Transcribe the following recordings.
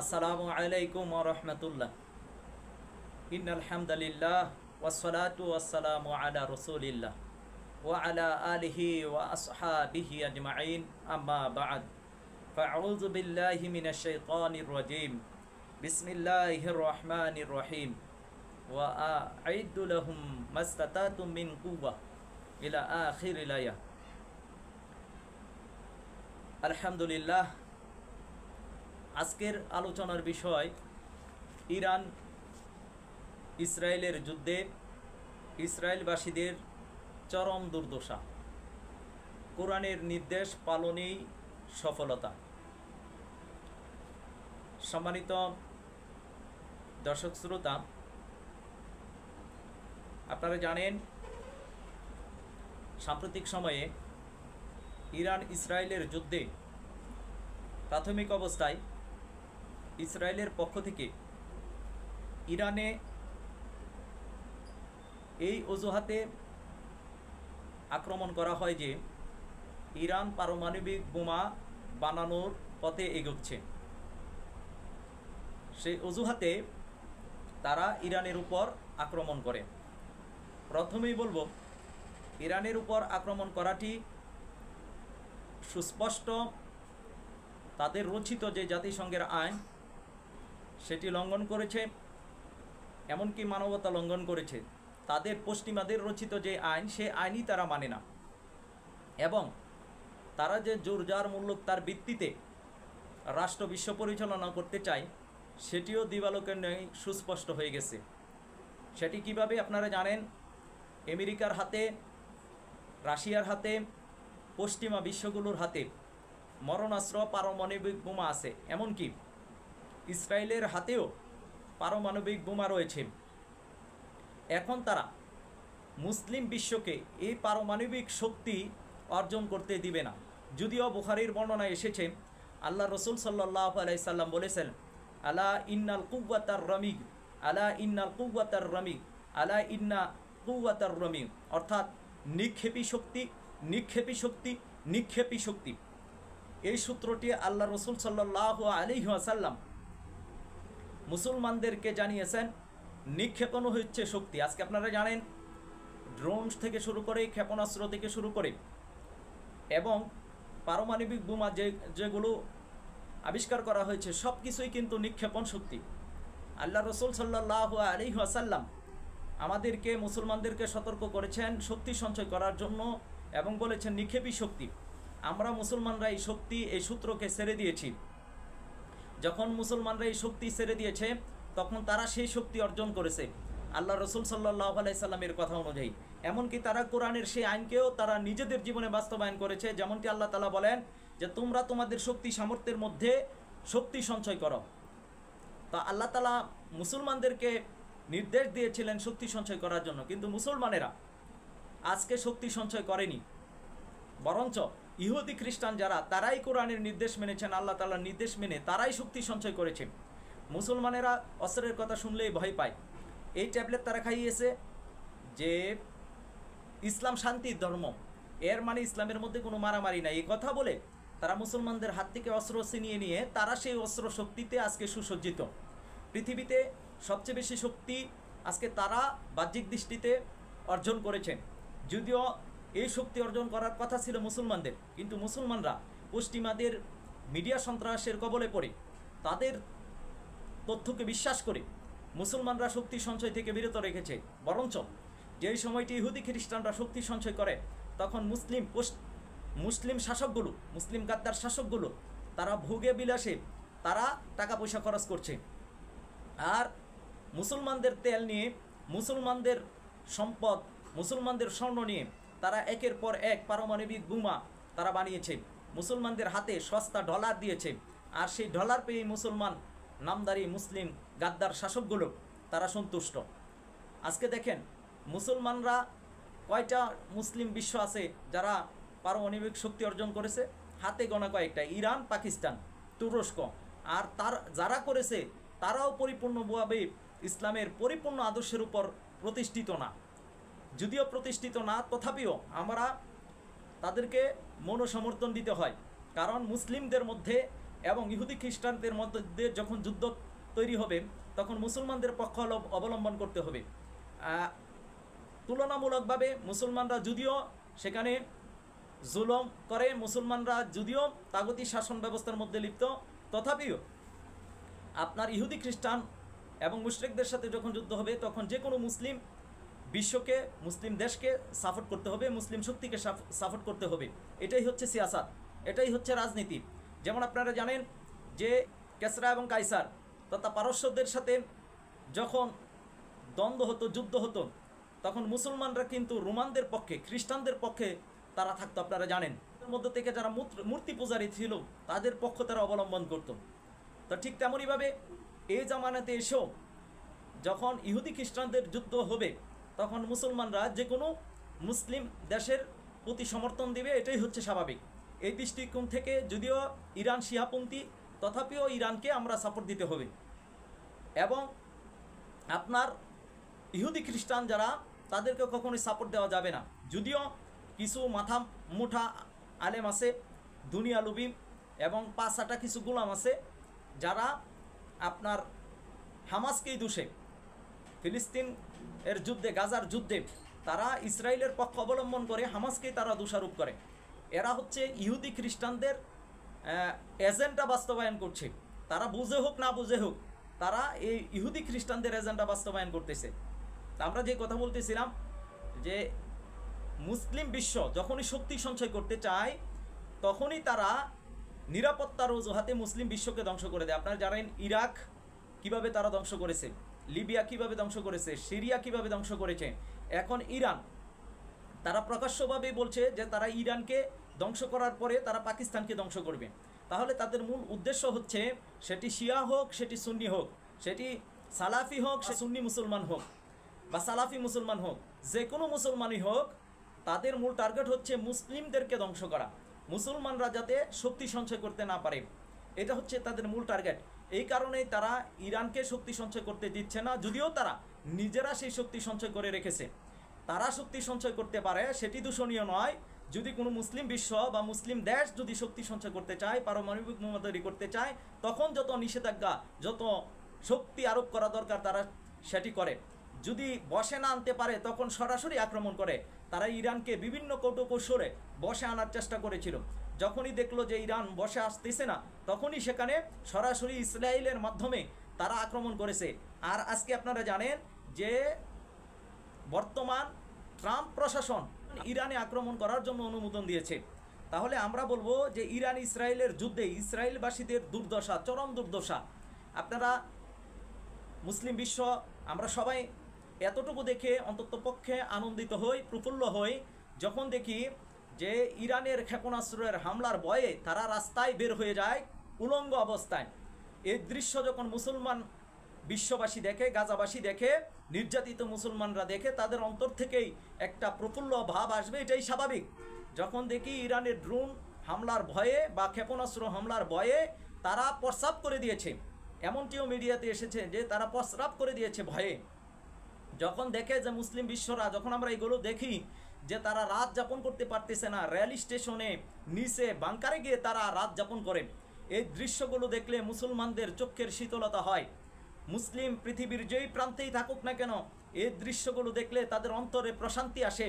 আসসালামু আলাইকুম ওয়া রাহমাতুল্লাহ। ইন্নাল হামদালিল্লাহ ওয়াসসালাতু ওয়াসসালামু আলা রাসূলিল্লাহ ওয়া আলা আলিহি ওয়া আসহাবিহি আজমাইন, আম্মা বা'দ। ফাআউযু বিল্লাহি মিনাশ শাইতানির রাজীম। বিসমিল্লাহির রহমানির রহিম। ওয়া আ'ইদ্দু লাহুম মাস্তাতাতুম মিন কুওয়া ইলা আখিরিল আয়াহ। আলহামদুলিল্লাহ। আজকের আলোচনার বিষয় ইরান ইসরায়েলের যুদ্ধে ইসরায়েলবাসীদের চরম দুর্দশা, কোরআনের নির্দেশ পালনেই সফলতা। সম্মানিত দর্শক শ্রোতা, আপনারা জানেন সাম্প্রতিক সময়ে ইরান ইসরায়েলের যুদ্ধে প্রাথমিক অবস্থায় ইসরায়েলের পক্ষ থেকে ইরানে এই অজুহাতে আক্রমণ করা হয় যে ইরান পারমাণবিক বোমা বানানোর পথে এগোচ্ছে। সেই অজুহাতে তারা ইরানের উপর আক্রমণ করে। প্রথমেই বলবো, ইরানের উপর আক্রমণ করাটি সুস্পষ্ট তাদের রচিত যে জাতিসংঘের আইন সেটি লঙ্ঘন করেছে, এমনকি মানবতা লঙ্ঘন করেছে। তাদের পশ্চিমাদের রচিত যে আইন, সে আইনই তারা মানে না, এবং তারা যে জোরজার মূল্য তার ভিত্তিতে রাষ্ট্র বিশ্ব পরিচালনা করতে চায়, সেটিও দিবালোকের ন্যায় সুস্পষ্ট হয়ে গেছে। সেটি কিভাবে আপনারা জানেন, আমেরিকার হাতে, রাশিয়ার হাতে, পশ্চিমা বিশ্বগুলোর হাতে মরণাস্ত্র পারমাণবিক বোমা আছে, এমনকি ইসরায়েলের হাতেও পারমাণবিক বোমা রয়েছে। এখন তারা মুসলিম বিশ্বকে এই পারমাণবিক শক্তি অর্জন করতে দিবে না। যদিও বুখারীর বর্ণনায় এসেছে, আল্লাহ রসুল সাল্লাল্লাহু আলাইহি সাল্লাম বলেছেন, আলা ইন্নাল কুওয়াতার রামিগ, আলা ইন্নাল কুওয়াতার রামিগ, আলা ইন্না কুওয়াতার রামিগ, অর্থাৎ নিক্ষেপী শক্তি, নিক্ষেপী শক্তি, নিক্ষেপী শক্তি। এই সূত্রটি আল্লাহ রসুল সাল্লাল্লাহু আলাইহি ওয়াসাল্লাম মুসলমানদেরকে জানিয়েছেন। নিক্ষেপণ হচ্ছে শক্তি। আজকে আপনারা জানেন, ড্রোন থেকে শুরু করে, ক্ষেপণাস্ত্র থেকে শুরু করে, এবং পারমাণবিক বোমা যেগুলো আবিষ্কার করা হয়েছে, সব কিছুই কিন্তু নিক্ষেপণ শক্তি। আল্লাহ রসুল সাল্লাল্লাহু আলাইহি ওয়াসাল্লাম আমাদেরকে, মুসলমানদেরকে সতর্ক করেছেন শক্তি সঞ্চয় করার জন্য, এবং বলেছেন নিক্ষেপী শক্তি। আমরা মুসলমানরা এই শক্তি, এই সূত্রকে ছেড়ে দিয়েছি। যখন মুসলমানরা এই শক্তি ছেড়ে দিয়েছে, তখন তারা সেই শক্তি অর্জন করেছে আল্লাহ রসুল সাল্লাল্লাহু আলাইহি সাল্লামের কথা অনুযায়ী। এমনকি তারা কোরআনের সেই আইনকেও তারা নিজেদের জীবনে বাস্তবায়ন করেছে। যেমনটি আল্লাহ তাআলা বলেন যে তোমরা তোমাদের শক্তি সামর্থ্যের মধ্যে শক্তি সঞ্চয় করো। তা আল্লাহ তাআলা মুসলমানদেরকে নির্দেশ দিয়েছিলেন শক্তি সঞ্চয় করার জন্য, কিন্তু মুসলমানেরা আজকে শক্তি সঞ্চয় করেনি, বরঞ্চ ইহুদি খ্রিস্টান যারা, তারাই কোরআনের নির্দেশ মেনেছেন, আল্লাহ তাআলার নির্দেশ মেনে তারাই শক্তি সঞ্চয় করেছে। মুসলমানেরা অস্ত্রের কথা শুনলেই ভয় পায়। এই ট্যাবলেট তারা খাইয়েছে যে ইসলাম শান্তির ধর্ম, এর মানে ইসলামের মধ্যে কোনো মারামারি নাই। এই কথা বলে তারা মুসলমানদের হাত থেকে অস্ত্র ছিনিয়ে নিয়ে তারা সেই অস্ত্র শক্তিতে আজকে সুসজ্জিত। পৃথিবীতে সবচেয়ে বেশি শক্তি আজকে তারা বাহ্যিক দৃষ্টিতে অর্জন করেছেন। যদিও এই শক্তি অর্জন করার কথা ছিল মুসলমানদের, কিন্তু মুসলমানরা পশ্চিমাদের মিডিয়া সন্ত্রাসের কবলে পড়ে তাদের তথ্যকে বিশ্বাস করে মুসলমানরা শক্তি সঞ্চয় থেকে বিরত রেখেছে। বরঞ্চ যেই সময়টি ইহুদি খ্রিস্টানরা শক্তি সঞ্চয় করে, তখন মুসলিম শাসকগুলো, মুসলিম গাদ্দার শাসকগুলো, তারা ভোগে বিলাসে তারা টাকা পয়সা খরচ করছে। আর মুসলমানদের তেল নিয়ে, মুসলমানদের সম্পদ, মুসলমানদের স্বর্ণ নিয়ে তারা একের পর এক পারমাণবিক বোমা তারা বানিয়েছে। মুসলমানদের হাতে সস্তা ডলার দিয়েছে, আর সেই ডলার পেয়ে মুসলমান নামদারি মুসলিম গাদ্দার শাসকগুলো তারা সন্তুষ্ট। আজকে দেখেন, মুসলমানরা কয়টা মুসলিম বিশ্ব আছে যারা পারমাণবিক শক্তি অর্জন করেছে? হাতে গোনা কয়েকটা, ইরান, পাকিস্তান, তুরস্ক। আর যারা করেছে তারাও পরিপূর্ণভাবে ইসলামের পরিপূর্ণ আদর্শের উপর প্রতিষ্ঠিত না। যদিও প্রতিষ্ঠিত না, তথাপিও আমরা তাদেরকে মনোসমর্থন দিতে হয়, কারণ মুসলিমদের মধ্যে এবং ইহুদি খ্রিস্টানদের মধ্যে যখন যুদ্ধ তৈরি হবে তখন মুসলমানদের পক্ষ অবলম্বন করতে হবে। তুলনামূলকভাবে মুসলমানরা যদিও সেখানে জুলুম করে, মুসলমানরা যদিও তাগুতি শাসন ব্যবস্থার মধ্যে লিপ্ত, তথাপিও আপনার ইহুদি খ্রিস্টান এবং মুশরিকদের সাথে যখন যুদ্ধ হবে তখন যে কোনো মুসলিম বিশ্বকে, মুসলিম দেশকে সাপোর্ট করতে হবে, মুসলিম শক্তিকে সাপোর্ট করতে হবে। এটাই হচ্ছে সিয়াসাত, এটাই হচ্ছে রাজনীতি। যেমন আপনারা জানেন যে কেসরা এবং কাইসার তথা পারস্যদের সাথে যখন দ্বন্দ্ব হতো, যুদ্ধ হতো, তখন মুসলমানরা কিন্তু রোমানদের পক্ষে, খ্রিস্টানদের পক্ষে তারা থাকতো। আপনারা জানেন এর মধ্যে থেকে যারা মূর্তি পূজারী ছিল তাদের পক্ষ তারা অবলম্বন করত। তো ঠিক তেমনইভাবে এই জামানাতে এসেও যখন ইহুদি খ্রিস্টানদের যুদ্ধ হবে তখন মুসলমানরা যে কোনো মুসলিম দেশের প্রতি সমর্থন দিবে, এটাই হচ্ছে স্বাভাবিক। এই দৃষ্টিকোণ থেকে যদিও ইরান শিয়াপন্থী, তথাপিও ইরানকে আমরা সাপোর্ট দিতে হবে। এবং আপনার ইহুদি খ্রিস্টান যারা, তাদেরকে কখনোই সাপোর্ট দেওয়া যাবে না। যদিও কিছু মাথা মুঠা আলেম আছে, দুনিয়া লুবি এবং 5-6টা কিছু গোলাম আছে যারা আপনার হামাসকেই দোষে, ফিলিস্তিন এর যুদ্ধে, গাজার যুদ্ধে তারা ইসরায়েলের পক্ষ অবলম্বন করে হামাসকেই তারা দোষারোপ করে। এরা হচ্ছে ইহুদি খ্রিস্টানদের এজেন্ডা বাস্তবায়ন করছে। তারা বুঝে হোক না বুঝে হোক, তারা এই ইহুদি খ্রিস্টানদের এজেন্ডা বাস্তবায়ন করতেছে। তা আমরা যে কথা বলতেছিলাম যে মুসলিম বিশ্ব যখনই শক্তি সঞ্চয় করতে চায় তখনই তারা নিরাপত্তার অজুহাতে মুসলিম বিশ্বকে ধ্বংস করে দেয়। আপনারা জানেন ইরাক কিভাবে তারা ধ্বংস করেছে, লিবিয়া কিভাবে ধ্বংস করেছে, সিরিয়া কিভাবে ধ্বংস করেছে। এখন ইরান তারা প্রকাশ্যভাবেই বলছে যে তারা ইরানকে ধ্বংস করার পরে তারা পাকিস্তানকে ধ্বংস করবে। তাহলে তাদের মূল উদ্দেশ্য হচ্ছে, সেটি শিয়া হোক, সেটি সুন্নি হোক, সেটি সালাফি হোক, সে সুন্নি মুসলমান হোক বা সালাফি মুসলমান হোক, যে কোনো মুসলমানই হোক, তাদের মূল টার্গেট হচ্ছে মুসলিমদেরকে ধ্বংস করা, মুসলমানরা যাতে শক্তি সঞ্চয় করতে না পারে। এটা হচ্ছে তাদের মূল টার্গেট। এই কারণেই তারা ইরানকে শক্তি সঞ্চয় করতে দিচ্ছে না, যদিও তারা নিজেরা সেই শক্তি সঞ্চয় করে রেখেছে। তারা শক্তি সঞ্চয় করতে পারে, সেটি দূষণীয় নয়। যদি কোনো মুসলিম বিশ্ব বা মুসলিম দেশ যদি শক্তি সঞ্চয় করতে চায়, পারমাণবিক বোমা তৈরি করতে চায়, তখন যত নিষেধাজ্ঞা, যত শক্তি আরোপ করা দরকার তারা সেটি করে। যদি বসে না আনতে পারে তখন সরাসরি আক্রমণ করে। তারা ইরানকে বিভিন্ন কৌশলে বসে আনার চেষ্টা করেছিল। যখনই দেখলো যে ইরান বসে আসতেছে না, তখনই সেখানে সরাসরি ইসরায়েলের মাধ্যমে তারা আক্রমণ করেছে। আর আজকে আপনারা জানেন যে বর্তমান ট্রাম্প প্রশাসন ইরানে আক্রমণ করার জন্য অনুমোদন দিয়েছে। তাহলে আমরা বলবো যে ইরান ইসরায়েলের যুদ্ধে ইসরায়েলবাসীদের দুর্দশা, চরম দুর্দশা। আপনারা মুসলিম বিশ্ব আমরা সবাই এতটুকু দেখে অন্তত পক্ষে আনন্দিত হই, প্রফুল্ল হই যখন দেখি যে ইরানের ক্ষেপণাস্ত্রের হামলার ভয়ে তারা রাস্তায় বের হয়ে যায় উলঙ্গ অবস্থায়। এই দৃশ্য যখন মুসলমান বিশ্ববাসী দেখে, গাজাবাসী দেখে, নির্যাতিত মুসলমানরা দেখে, তাদের অন্তর থেকেই একটা প্রফুল্ল ভাব আসবে, এটাই স্বাভাবিক। যখন দেখি ইরানের ড্রোন হামলার ভয়ে বা ক্ষেপণাস্ত্র হামলার ভয়ে তারা প্রস্রাব করে দিয়েছে, এমনটিও মিডিয়াতে এসেছে যে তারা প্রস্রাব করে দিয়েছে ভয়ে। যখন দেখে যে মুসলিম বিশ্বরা, যখন আমরা এগুলো দেখি যে তারা রাত যাপন করতে পারতেছে না, রেল স্টেশনে নিচে বাংকারে গিয়ে তারা রাত যাপন করে, এই দৃশ্যগুলো দেখলে মুসলমানদের চোখের শীতলতা হয়। মুসলিম পৃথিবীর যেই প্রান্তেই থাকুক না কেন, এই দৃশ্যগুলো দেখলে তাদের অন্তরে প্রশান্তি আসে।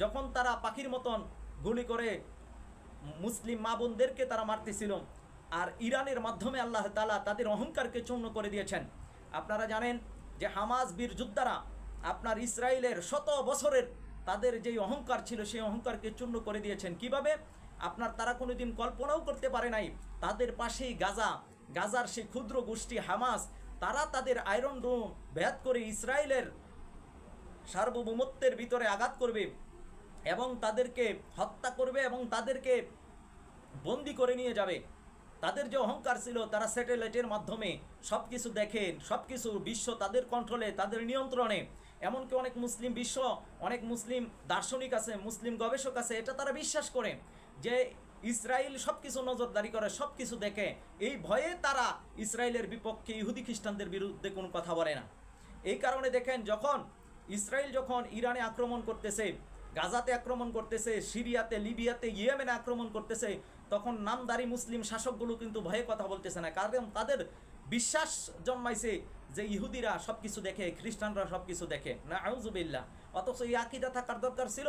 যখন তারা পাখির মতন গুলি করে মুসলিম মা বোনদেরকে তারা মারতেছিল, আর ইরানের মাধ্যমে আল্লাহ তাআলা তাদের অহংকারকে চূর্ণ করে দিয়েছেন। আপনারা জানেন যে হামাস বীর যোদ্ধারা আপনার ইসরায়েলের শত বছরের তাদের যেই অহংকার ছিল সেই অহংকারকে চূর্ণ করে দিয়েছেন। কিভাবে? আপনার তারা কোনোদিন কল্পনাও করতে পারে নাই তাদের পাশেই গাজার সেই ক্ষুদ্র গোষ্ঠী হামাস, তারা তাদের আয়রন ডোম ভেদ করে ইসরায়েলের সার্বভৌমত্বের ভিতরে আঘাত করবে এবং তাদেরকে হত্যা করবে এবং তাদেরকে বন্দি করে নিয়ে যাবে। তাদের যে অহংকার ছিল, তারা স্যাটেলাইটের মাধ্যমে সব কিছু দেখে, সব কিছু বিশ্ব তাদের কন্ট্রোলে, তাদের নিয়ন্ত্রণে। এমনকি অনেক মুসলিম বিশ্ব, অনেক মুসলিম দার্শনিক আছে, মুসলিম গবেষক আছে, এটা তারা বিশ্বাস করে যে ইসরায়েল সব কিছু নজরদারি করে, সব কিছু দেখে। এই ভয়ে তারা ইসরায়েলের বিপক্ষে, ইহুদি খ্রিস্টানদের বিরুদ্ধে কোনো কথা বলে না। এই কারণে দেখেন, যখন ইসরায়েল যখন ইরানে আক্রমণ করতেছে, গাজাতে আক্রমণ করতেছে, সিরিয়াতে, লিবিয়াতে, ইয়েমেনে আক্রমণ করতেছে, তখন নামদারি মুসলিম শাসকগুলো কিন্তু ভয়ে কথা বলতেছে না, কারণ তাদের বিশ্বাস জন্মাইছে যে ইহুদিরা সব কিছু দেখে, খ্রিস্টানরা সব কিছু দেখে, না আউযুবিল্লাহ। অথচ এই আকিদা থাকার দরকার ছিল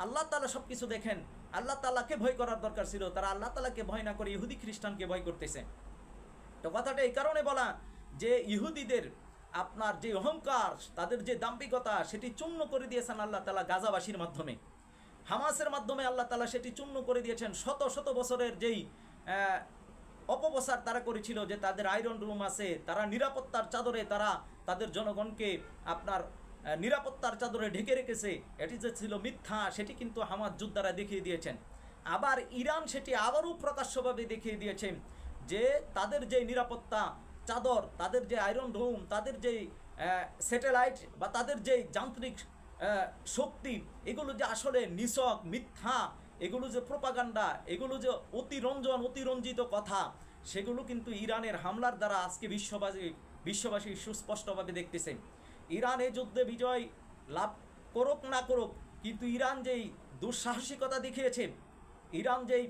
আল্লাহ তাআলা সব কিছু দেখেন, আল্লাহ তাআলাকে ভয় করার দরকার ছিল। তারা আল্লাহ তাআলাকে ভয় না করে ইহুদি খ্রিস্টানকে ভয় করতেছে। তো কথাটা এই কারণে বলা যে ইহুদিদের আপনার যে অহংকার, তাদের যে দাম্ভিকতা, সেটি চূর্ণ করে দিয়েছেন আল্লাহ তাআলা গাজাবাসীর মাধ্যমে, হামাসের মাধ্যমে আল্লাহ তাআলা সেটি চূর্ণ করে দিয়েছেন। শত শত বছরের যেই অপপ্রচার তারা করেছিল যে তাদের আয়রন রুম আছে, তারা নিরাপত্তার চাদরে তারা তাদের জনগণকে আপনার নিরাপত্তার চাদরে ঢেকে রেখেছে, এটি যে ছিল মিথ্যা, সেটি কিন্তু হামাস যোদ্ধারা দেখিয়ে দিয়েছেন। আবার ইরান সেটি আবারও প্রকাশ্যভাবে দেখিয়ে দিয়েছে যে তাদের যে নিরাপত্তা চাদর, তাদের যে আয়রন রুম, তাদের যে স্যাটেলাইট বা তাদের যে যান্ত্রিক শক্তি, এগুলো যে আসলে নিছক মিথ্যা, এগুলো যে প্রোপাগান্ডা, এগুলো যে অতিরঞ্জিত কথা, সেগুলো কিন্তু ইরানের হামলার দ্বারা আজকে বিশ্ববাসী সুস্পষ্টভাবে দেখতেছে। ইরান এই যুদ্ধে বিজয় লাভ করুক না করুক, কিন্তু ইরান যেই দুঃসাহসিকতা দেখিয়েছে, ইরান যেই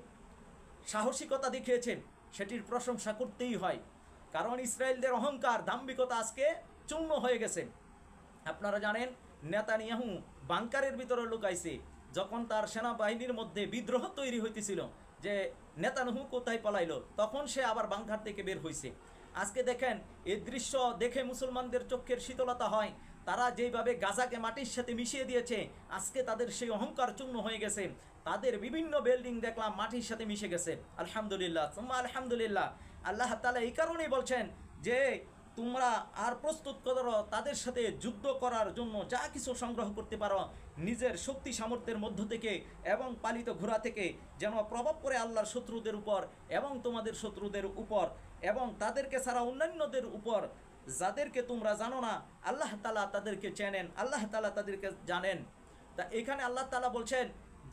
সাহসিকতা দেখিয়েছে, সেটির প্রশংসা করতেই হয়। কারণ ইসরায়েলদের অহংকার, দাম্ভিকতা আজকে চূর্ণ হয়ে গেছে। আপনারা জানেন নেতানিয়াহু বাংকারের ভিতরে লুকাইছে, যখন তার সেনাবাহিনীর মধ্যে বিদ্রোহ তৈরি হইতেছিল যে নেতানিয়াহু কোথায় পলাইলো, তখন সে আবার বাংকার থেকে বের হয়েছে। আজকে দেখেন এই দৃশ্য দেখে মুসলমানদের চোখের শীতলতা হয়। তারা যেইভাবে গাজাকে মাটির সাথে মিশিয়ে দিয়েছে, আজকে তাদের সেই অহংকার চূর্ণ হয়ে গেছে। তাদের বিভিন্ন বিল্ডিং দেখলাম মাটির সাথে মিশে গেছে। আলহামদুলিল্লাহ, আলহামদুলিল্লাহ। আল্লাহ তাআলা এই কারণেই বলছেন যে তোমরা আর প্রস্তুত করো তাদের সাথে যুদ্ধ করার জন্য যা কিছু সংগ্রহ করতে পারো নিজের শক্তি সামর্থ্যের মধ্য থেকে এবং পালিত ঘোড়া থেকে, যেন প্রভাব পড়ে আল্লাহর শত্রুদের উপর এবং তোমাদের শত্রুদের উপর এবং তাদেরকে ছাড়া অন্যান্যদের উপর, যাদেরকে তোমরা জানো না আল্লাহ তাআলা তাদেরকে চেনেন, আল্লাহ তাআলা তাদেরকে জানেন। তা এখানে আল্লাহ তাআলা বলছেন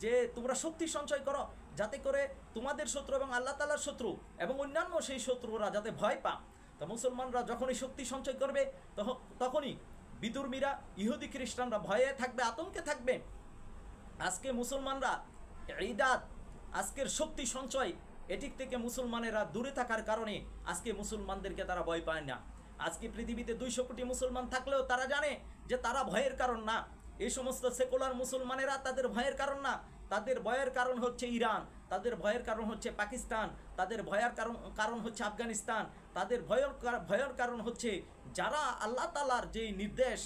যে তোমরা শক্তি সঞ্চয় করো, যাতে করে তোমাদের শত্রু এবং আল্লাহ তাআলার শত্রু এবং অন্যান্য সেই শত্রুরা যাতে ভয় পা। তো মুসলমানরা যখনই শক্তি সঞ্চয় করবে, তখনই বিদুর্মীরা, ইহুদি খ্রিস্টানরা ভয়ে থাকবে, আতঙ্কে থাকবে। আজকে মুসলমানরা ঈদাত, আজকের শক্তি সঞ্চয়, এটির থেকে মুসলমানেরা দূরে থাকার কারণে আজকে মুসলমানদেরকে তারা ভয় পায় না। আজকে পৃথিবীতে 200 কোটি মুসলমান থাকলেও তারা জানে যে তারা ভয়ের কারণ না। এই সমস্ত সেকুলার মুসলমানেরা তাদের ভয়ের কারণ না, তাদের ভয়ের কারণ হচ্ছে ইরান, তাদের ভয়ের কারণ হচ্ছে পাকিস্তান, তাদের ভয়ের কারণ হচ্ছে আফগানিস্তান, তাদের ভয়ের কারণ হচ্ছে যারা আল্লাহ তাআলার যেই নির্দেশ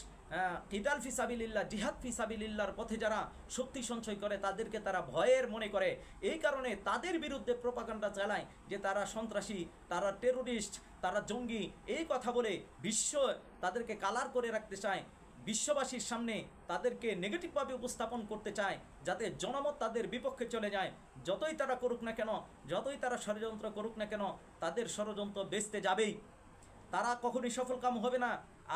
কিতাল ফি সাবিলিল্লাহ, জিহাদ ফি সাবিলিল্লাহর পথে যারা শক্তি সঞ্চয় করে, তাদেরকে তারা ভয়ের মনে করে। এই কারণে তাদের বিরুদ্ধে প্রোপাগান্ডা চালায় যে তারা সন্ত্রাসী, তারা টেরোরিস্ট, তারা জঙ্গি, এই কথা বলে বিশ্ব তাদেরকে কালার করে রাখতে চায়। বিশ্ববাসীর সামনে তাদেরকে নেগেটিভভাবে উপস্থাপন করতে চায়, যাতে জনমত তাদের বিপক্ষে চলে যায়। যতই তারা করুক না কেন, যতই তারা ষড়যন্ত্র করুক না কেন, তাদের ষড়যন্ত্র বেচতে যাবেই, তারা কখনই সফলকাম হবে না।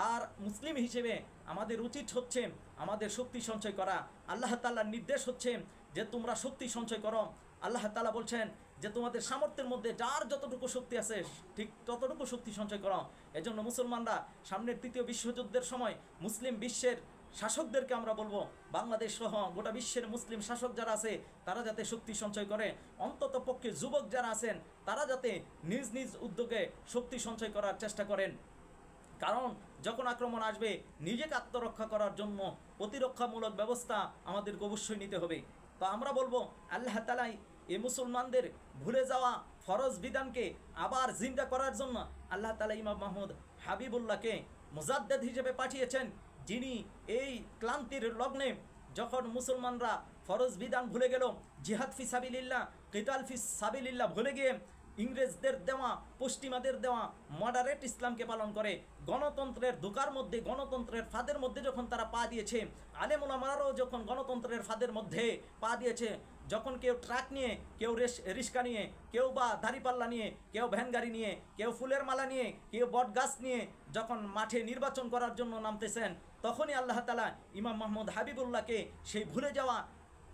আর মুসলিম হিসেবে আমাদের উচিত হচ্ছে আমাদের শক্তি সঞ্চয় করা। আল্লাহ তাআলার নির্দেশ হচ্ছে যে তোমরা শক্তি সঞ্চয় করো। আল্লাহ তাআলা বলছেন যে তোমাদের সামর্থ্যের মধ্যে যার যতটুকু শক্তি আছে ঠিক ততটুকু শক্তি সঞ্চয় করো। এজন্য মুসলমানরা সামনের ৩য় বিশ্বযুদ্ধের সময় মুসলিম বিশ্বের শাসকদেরকে আমরা বলবো, বাংলাদেশ সহ গোটা বিশ্বের মুসলিম শাসক যারা আছে তারা যাতে শক্তি সঞ্চয় করে, অন্তত পক্ষে যুবক যারা আছেন তারা যাতে নিজ নিজ উদ্যোগে শক্তি সঞ্চয় করার চেষ্টা করেন। কারণ যখন আক্রমণ আসবে, নিজেকে আত্মরক্ষা করার জন্য প্রতিরক্ষামূলক ব্যবস্থা আমাদেরকে অবশ্যই নিতে হবে। তো আমরা বলবো আল্লাহ তাআলা এই মুসলমানদের ভুলে যাওয়া ফরজ বিধানকে আবার জিন্দা করার জন্য আল্লাহ তাআলা ইমাম মাহমুদ হাবিবুল্লাহকে মুজাদ্দেদ হিসেবে পাঠিয়েছেন, যিনি এই ক্লান্তির লগ্নে যখন মুসলমানরা ফরজ বিধান ভুলে গেল, জিহাদ ফি সাবিলিল্লাহ, কিতাল ফি সাবিলিল্লাহ ভুলে গিয়ে ইংরেজদের দেওয়া, পশ্চিমাদের দেওয়া মডারেট ইসলামকে পালন করে, গণতন্ত্রের ধোঁকার মধ্যে, গণতন্ত্রের ফাঁদের মধ্যে যখন তারা পা দিয়েছে, আলেম ওলামারাও যখন গণতন্ত্রের ফাঁদের মধ্যে পা দিয়েছে, যখন কেউ ট্রাক নিয়ে, কেউ রিস্কা নিয়ে, কেউ বা দাড়িপাল্লা নিয়ে, কেউ ভ্যান গাড়ি নিয়ে, কেউ ফুলের মালা নিয়ে, কেউ বট গাছ নিয়ে যখন মাঠে নির্বাচন করার জন্য নামতেছেন, তখনই আল্লাহ তাআলা ইমাম মাহমুদ হাবিবুল্লাহকে সেই ভুলে যাওয়া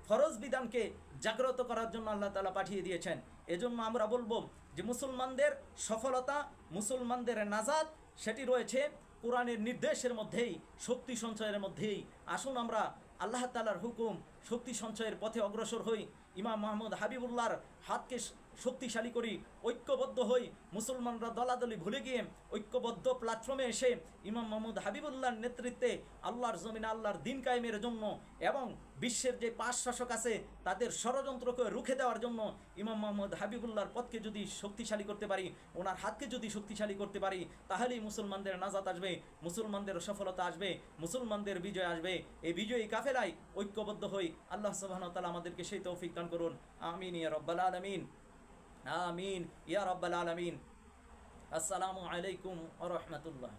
ফরজ বিধানকে জাগ্রত করার জন্য আল্লাহ তাআলা পাঠিয়ে দিয়েছেন। এজন্য আমরা বলবো যে মুসলমানদের সফলতা, মুসলমানদের নাজাত সেটি রয়েছে কোরআনের নির্দেশের মধ্যেই, শক্তি সঞ্চয়ের মধ্যেই। আসুন আমরা আল্লাহ তাআলার হুকুম, শক্তি সঞ্চয়ের পথে অগ্রসর হই। ইমাম মাহমুদ হাবিবুল্লাহর হাতকে শক্তিশালী করি, ঐক্যবদ্ধ হই। মুসলমানরা দলাদলি ভুলে গিয়ে ঐক্যবদ্ধ প্ল্যাটফর্মে এসে ইমাম মোহাম্মদ হাবিবুল্লাহর নেতৃত্বে আল্লাহর জমিনে আল্লাহর দিন কায়েমের জন্য এবং বিশ্বের যে 5 শাসক আছে তাদের ষড়যন্ত্রকে রুখে দেওয়ার জন্য ইমাম মোহাম্মদ হাবিবুল্লাহর পথকে যদি শক্তিশালী করতে পারি, ওনার হাতকে যদি শক্তিশালী করতে পারি, তাহলেই মুসলমানদের নাজাত আসবে, মুসলমানদের সফলতা আসবে, মুসলমানদের বিজয় আসবে। এই বিজয়ী কাফেলায় ঐক্যবদ্ধ হই। আল্লাহ সুবহানাহু ওয়া তাআলা আমাদেরকে সেই তৌফিক দান করুন। আমিন ইয়া রাব্বাল আলামিন, আমিন ইয়া রাব্বাল আলামিন। আসসালামু আলাইকুম ওয়া রাহমাতুল্লাহ।